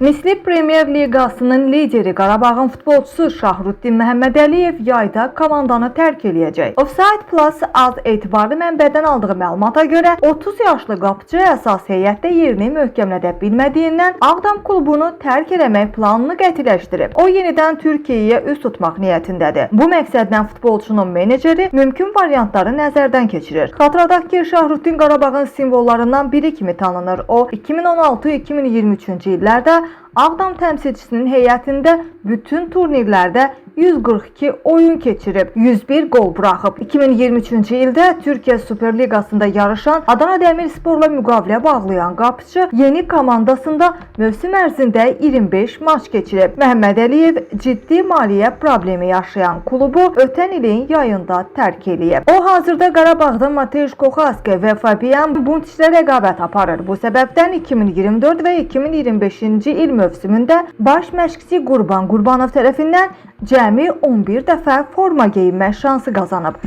Misli Premyer Liqasının lideri Qarabağın futbolçusu Şahrutdin Məhəmmədəliyev yayda komandanı tərk eləyəcək. Offside Plus az etibarlı mənbədən aldığı məlumata görə 30 yaşlı qapıcı əsas heyətdə yerini möhkəmlədə bilmədiyindən Ağdam klubunu tərk eləmək planını qətiləşdirib. O yenidən Türkiyəyə üz tutmaq niyyətindədir. Bu məqsədlə futbolçunun meneceri mümkün variantları nəzərdən keçirir. Xatırladaq ki, Şahrutdin Qarabağın simvollarından biri kimi tanınır. O 2016-2023-cü illərdə Ağdam təmsilçisinin heyətində bütün turnirlərdə 142 oyun keçirib, 101 qol buraxıb. 2023-cü ildə Türkiyə Super Liqasında yarışan Adana Demirsporla müqavilə bağlayan qapıcı yeni komandasında mövsüm ərzində 25 maç keçirib. Məhəmmədəliyev ciddi maliyyə problemi yaşayan klubu ötən ilin yayında tərk eləyib. O hazırda Qarabağda Mateusz Kochaska və Fabian Buntiçlə rəqabət aparır. Bu səbəbdən 2024 və 2025-ci il mövsümündə baş məşqçi Qurban Qurbanov tərəfindən cəmi 11 dəfə forma geyinmə şansı qazanıb.